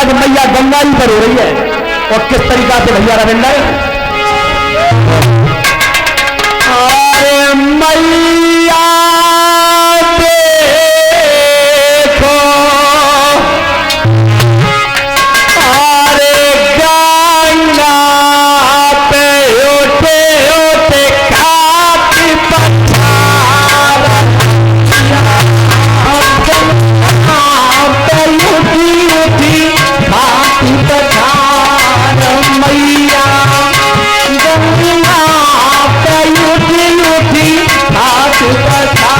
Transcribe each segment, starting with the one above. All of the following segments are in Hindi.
आज मैया गंगा जी पर हो रही है। और किस तरीका से भैया रविंदर, अरे मैया देखो, अरे गंगा पे उठे उठे खाती पठार, पे उठी उठी खाती पठार, मैया गंगा पे उठी उठी खाती पठार।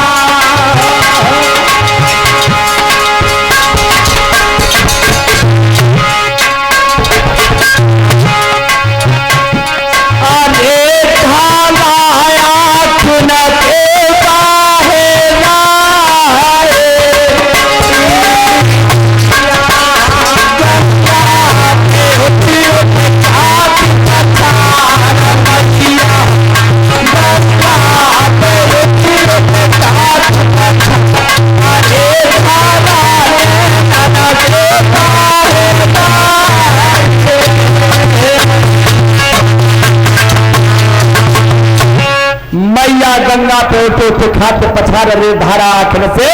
मैया गंगा पे उठे उठे खाते पछाड़ रे धारा आखिर से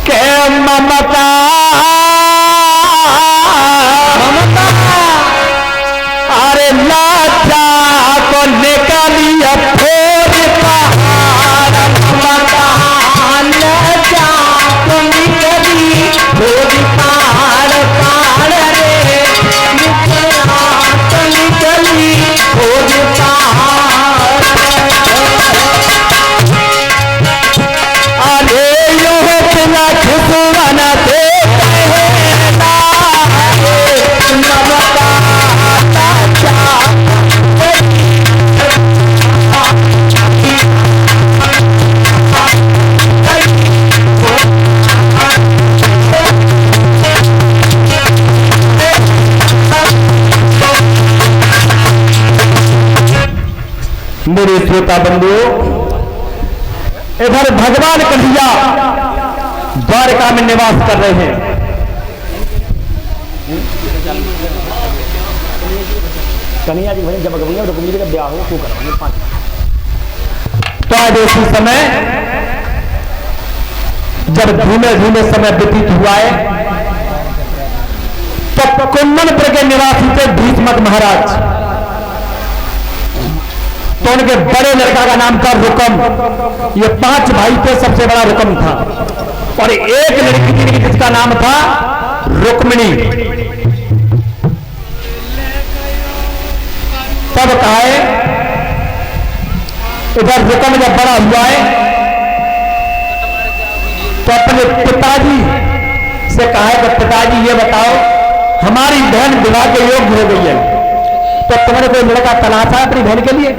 के ममता ममता, अरे लाचा को निकालिया फोड़ पहाड़, ममता लाचा को निकाली फोड़ पहाड़, पहाड़ रे निकला तो निकली फोड़ पहाड़। मेरे श्रोता बंधुओं, इधर भगवान कन्हैया द्वारका में निवास कर रहे हैं। कन्हैया जी वहीं जब रुक्मिणी जी का ब्याह हो तो करवाएंगे 5। तो आज उसी समय जब धीमे धीमे समय व्यतीत हुआ है, तब कुंदनपुर के निवासी थे भीष्मक महाराज। तो उनके बड़े लड़का का नाम था रुकम। ये 5 भाई थे, सबसे बड़ा रुकम था। और एक लड़की थी जिसका नाम था रुक्मिणी। तब कहा है, इधर रुकम जब बड़ा हुआ है तो अपने पिताजी से कहा है कि पिताजी ये बताओ, हमारी बहन विवाह के योग्य हो गई है, तो तुमने कोई लड़का तलाशा है अपनी बहन के लिए?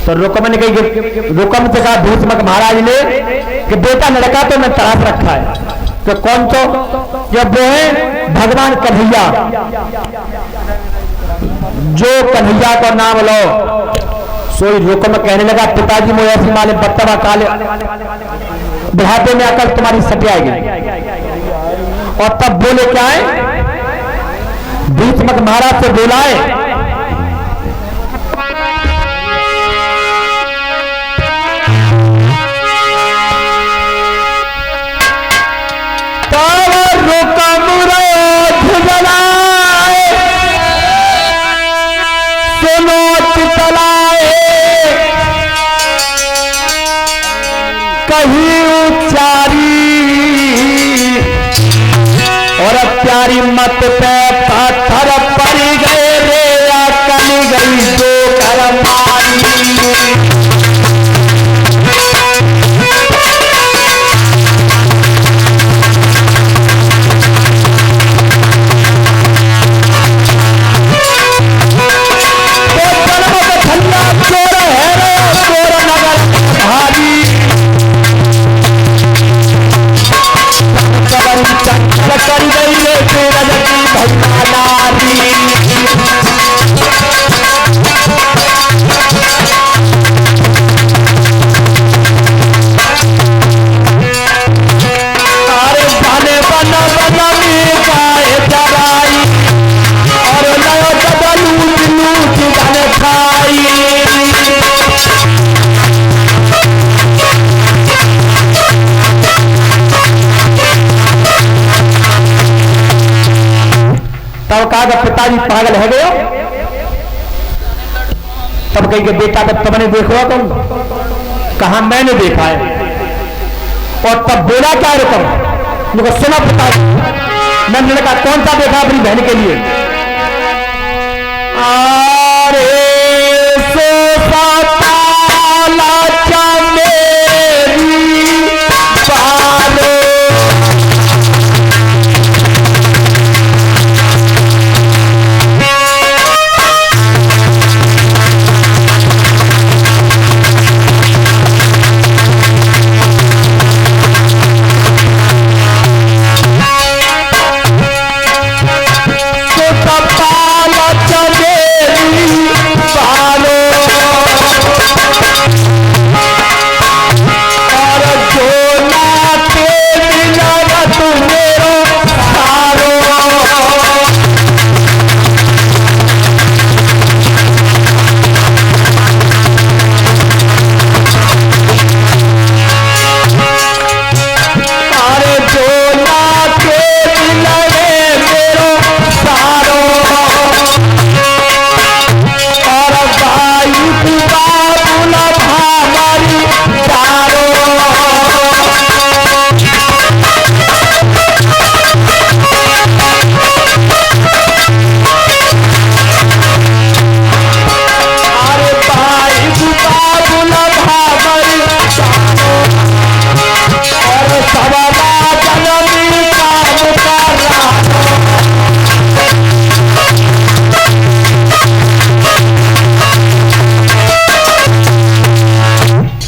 तो रुकम ने कही, रुकम से कहा भीष्मक महाराज ने कि बेटा लड़का तो मैं तलाश रखा है। तो कौन? तो जब वो है भगवान कन्हैया। जो कन्हैया को नाम लो सोई। रुकम कहने लगा, पिताजी मुझे ऐसी माले बत्तवा काले बुढ़ापे में आकर तुम्हारी सटी आएगी। और तब बोले क्या है, भीष्मक महाराज से बोला है, कहीं उच्चारी और प्यारी मत पे पत्थर पड़ गए रे, कल गई जो कर मारी। कर गई रे सूरज की भगवानारी। अरे जाने बना बना तब कहा पिताजी पागल है गए। तब कही कि बेटा तब तुमने देखो तुम कहा मैंने देखा है। और तब बोला क्या रकम मुझे सुना पिताजी। मैंने कहा कौन सा देखा अपनी बहन के लिए। अरे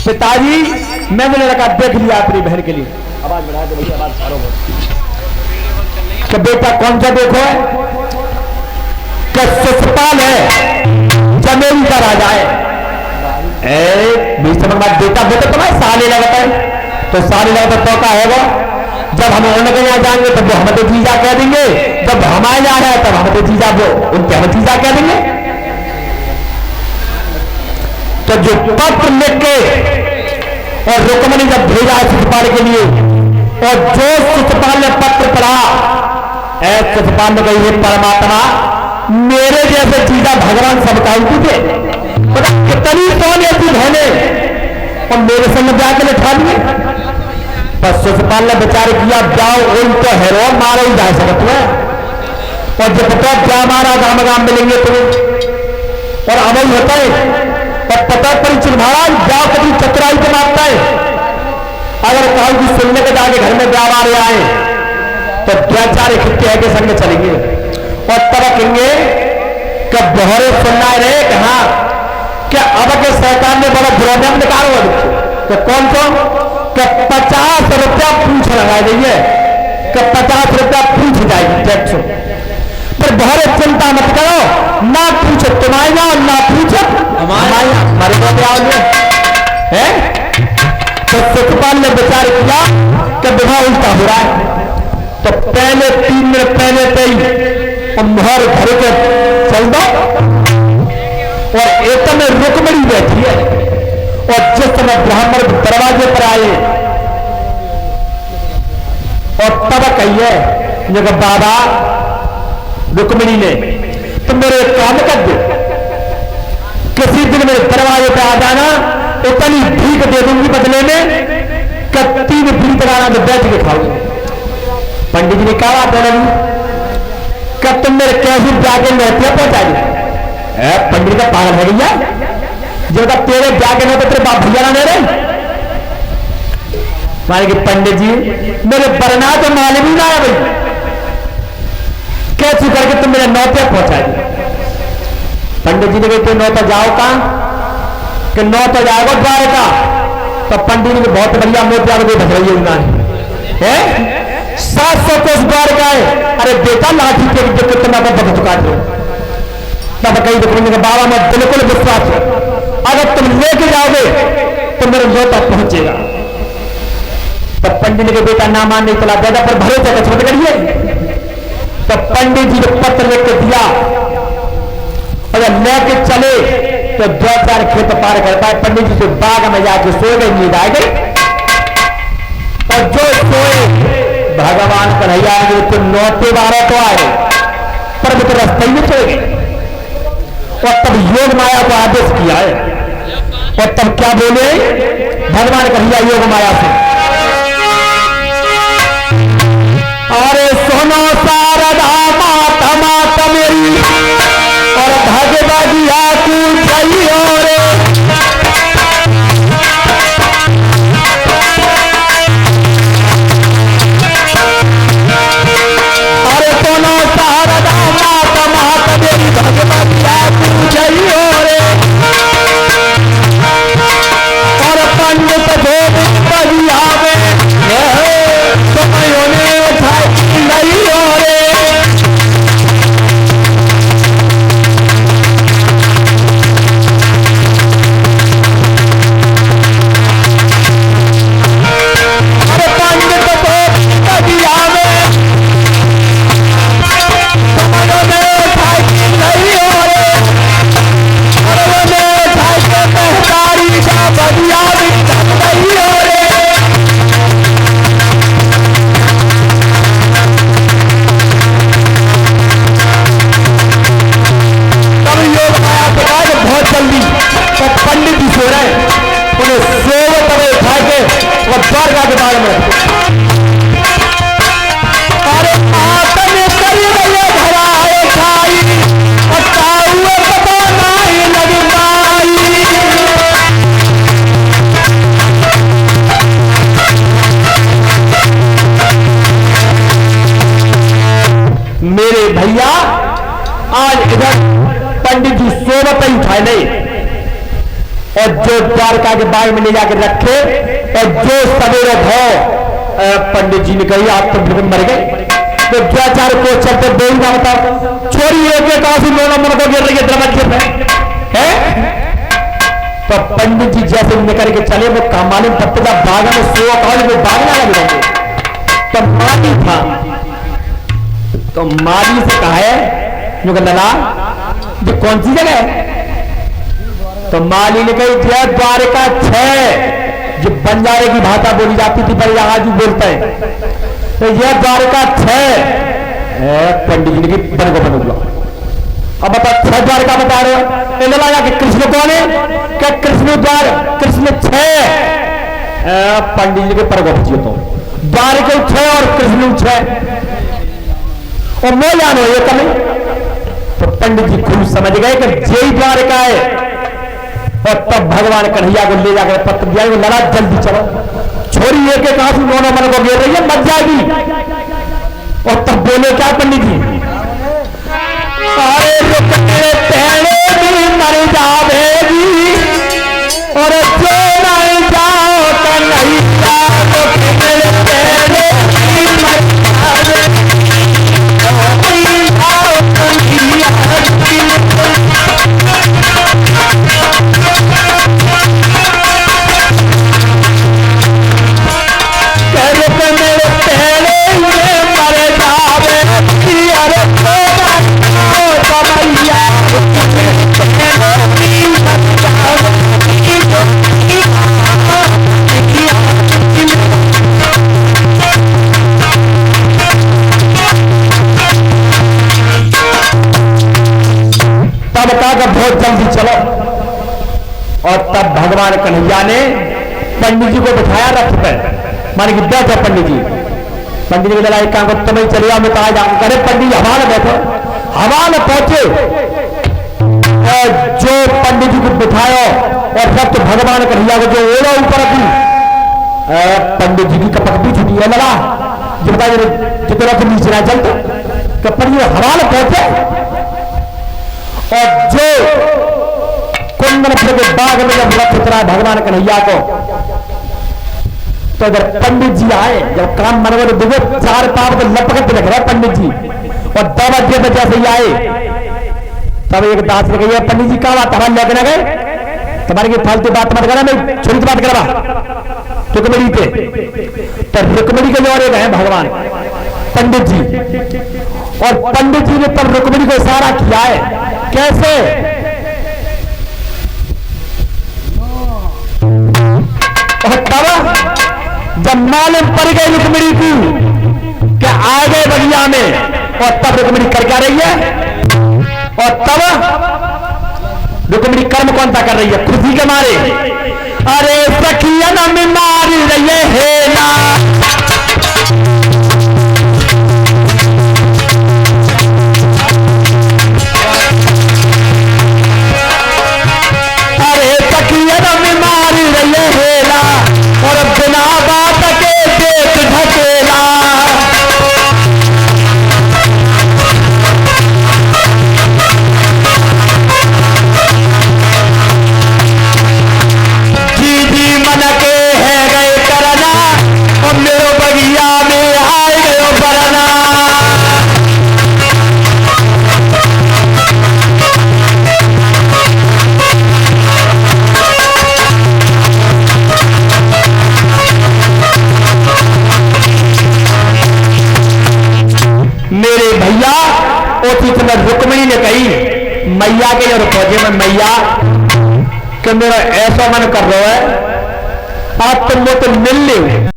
पिताजी मैंने लड़का देख लिया अपनी बहन के लिए। आवाज बढ़ा दो भैया, आवाज चारों कि बेटा कौन सा देखो है कि शिशुपाल है चमेली का राजा है। बेटा बेटा तुम्हारे साले लगता है तो साले लगता तो का है वो। जब हम उनके यहाँ जाएंगे तब वो हमें तो जीजा कह देंगे, जब हमारे यहाँ है तब हमें तो जीजा वो उनके हमें जीजा कह देंगे। तो जो पत्र लिख के और रुक्मणी जब भेजा शिशुपाल के लिए और जो शिशुपाल ने पत्र पढ़ा शिशुपाल ने कही परमात्मा मेरे जैसे चीजा भगवान सबका थे कितनी कौन ऐसी बहने और मेरे संग जाकर लिखा दिए। पर शिशुपाल ने विचार किया जाओ उन तो हेरो मारो ही जा सकते हैं और जब तो क्या मारा गाम गाम मिलेंगे तुम्हें और अमल होता है और पता परिचित महाराज जाओ कभी चतुराई पे मारता है। अगर कहो कि सुनने के जाके घर में ब्याह मारे आए तो क्या चार इकट्ठे है के संग चलेंगे और तब कहेंगे कि बहरे सुनना है रे कहा क्या अब के सरकार ने बड़ा प्रोग्राम निकालो तो कौन कौन कि 50 रुपया पूछ लगा देंगे कि 50 रुपया पूछ जाएगी टैक्स पर बहरे चिंता मत करो ना पूछो तुम्हारे ना ना पूछो हमारे को है। तो शिशुपाल ने विचार किया कि विवाह उल्टा हो रहा है तो पहले 3 मिनट पहले पे ही मोहर घर के चल दो और एक में रुक्मणी बैठी है और जिस समय ब्राह्मण दरवाजे पर आए और तब कहिए बाबा रुक्मणी ने तुम मेरे काम कर दो किसी दिन मेरे दरवाजे पे आ जाना उतनी भीख दे दूंगी बदले में कि 3 भीख लगाना तो बैठ के खाओगे। पंडित जी ने कहा कि तुम मेरे कैसे जाके रहते पहुंचा पंडित का पागल है भैया जो तेरे जाके ना तो तेरे बाप भैया ना रहे माने कि पंडित जी मेरे बरना तो मालूम ही ना है भाई कैसे करके तुम मेरे नौते पहुंचा दिए। पंडित जी ने कहा नौता जाओ कहां कि नौता जाएगा द्वारका तो पंडित जी ने बहुत बढ़िया मोतिया को ढक रही है उन्होंने है 700 कोस द्वारका है। अरे बेटा लाठी के तुम बहुत चुका दो तब कहीं दुकान बाबा मैं बिल्कुल विश्वास है अगर तुम लेके जाओगे तो मेरे नौता पहुंचेगा। तब पंडित ने बेटा ना मान नहीं चला ज्यादा पर भरोसा का छोड़ करिए। तो पंडित जी ने पत्र लिख के दिया अगर लेके चले तो 2-4 खेत पार करता है। पंडित जी से बाग में जाके सो गए नींद आ गई और जो सोए भगवान कन्हैया तो नौते 12 तो आए पर वो तो रास्ते ही में चले गए। और तब योग माया को आदेश किया है, और तब क्या बोले भगवान कन्हैया योग माया से, अरे सोनो शारदा माता माता मेरी और भगवदिया तू जइयो रे, अरे सोनो शारदा माता माता मेरी भगवदिया तू जइयो रे, और पंडित गोविंद बलिया में समय नहीं हो रे, अरे पंडित को बगिया में समय नहीं हो रे, अरे वो के महतारी का बगिया भी नहीं हो रे, बहुत जल्दी तो पंडित जी सो रहे, उन्हें सोवत तवे उठा के और द्वारका के बारे में अरे आतन करी रहे धराए खाई और ताउए पता नहीं लगी माई, मेरे भैया आज इधर पंडित जी सोवत ही उठाए नहीं, और जो द्वारका के बाग में ले जाकर रखे, और जो सवेरे भाव पंडित जी ने कही आप तो बिल्कुल मर गए, तो क्या चार को चलते दो ही ना बताओ, छोरी एक काशी लोना मन को गिर रही है दरवाजे पे है, तो पंडित जी जैसे निकल के चले वो कामाली पत्ते का बाग में सो वो भागना लग रहे, तो माली था, तो माली से कहा है जो लला ये कौन सी जगह है, तो माली ने कही जय द्वारका 6 जो बंजारे की भाषा बोली जाती थी पर यहां जो बोलते हैं, तो यह द्वारका 6 पंडित जी ने की बन को बन हुआ। अब बता 6 द्वारका बता रहे हो, लगा कि कृष्ण कौन है, क्या कृष्ण द्वार कृष्ण 6 पंडित जी के पर को बचिए, तो द्वारका 6 और कृष्ण 6 और मैं जानो ये कमी, तो पंडित जी खूब समझ गए कि जय द्वारका है, और तब भगवान कन्हैया को ले जाकर पत्र दिया, वो लड़ा जल्दी चलो, छोरी एक एक आंसू दोनों मन को गिर रही है मर जाएगी, और तब बोले क्या पंडित जी, अरे रुकने पहले भी मर जावेगी, और जो नहीं जाओ तो नहीं जाओ, पहले भी मर जावेगी, बहुत जल्दी चलो, और तब भगवान कन्हैया ने पंडित जी को बिठाया रथ पर, मान की बैठो पंडित जी, पंडित जी को लगा एक काम को तुम्हें चले आओ मैं कहा जाऊंगा, अरे पंडित जी हवा में बैठो, हवा में पहुंचे, और जो पंडित जी को बिठाया और रथ भगवान कन्हैया को जो ओला ऊपर रखी, पंडित जी की कपट भी छुटी है लगा जितना तो नीचे ना चलते, कपट जी हवा में पहुंचे, और जो कुंदन के बाग में जब रथ उतरा भगवान कन्हैया को, तो जब पंडित जी आए, जब काम मनवर दुबे 4 पाव को लपकते लग रहे पंडित जी, और 2 बजे पे जैसे ही आए, तब एक दास ने कही पंडित जी कहा बात हमारे लेके गए, तुम्हारी की फालतू बात मत करा, मैं छोटी सी बात करवा रुकमणी पे, तो रुकमणी के जोड़े गए भगवान पंडित जी, और पंडित जी ने तब रुकमणी को इशारा किया है, कैसे, और तब जब मालूम पड़ गई रुकमणी की कि आ गए बगिया में, और तब रुक्मिणी कर क्या रही है, और तब रुक्मिणी कर्म कौन सा कर रही है, खुशी के मारे। अरे सखिया न में मार रही है ना, अरे सखिया न में मार रही है ना, और बिना बात के पेट ढकेला। मेरे भैया उसी समय रुक्मिणी ने कही मैया के और फौजे में, मैया कि मेरा ऐसा मन कर रहा है, आप तुम मुझे मिल ले।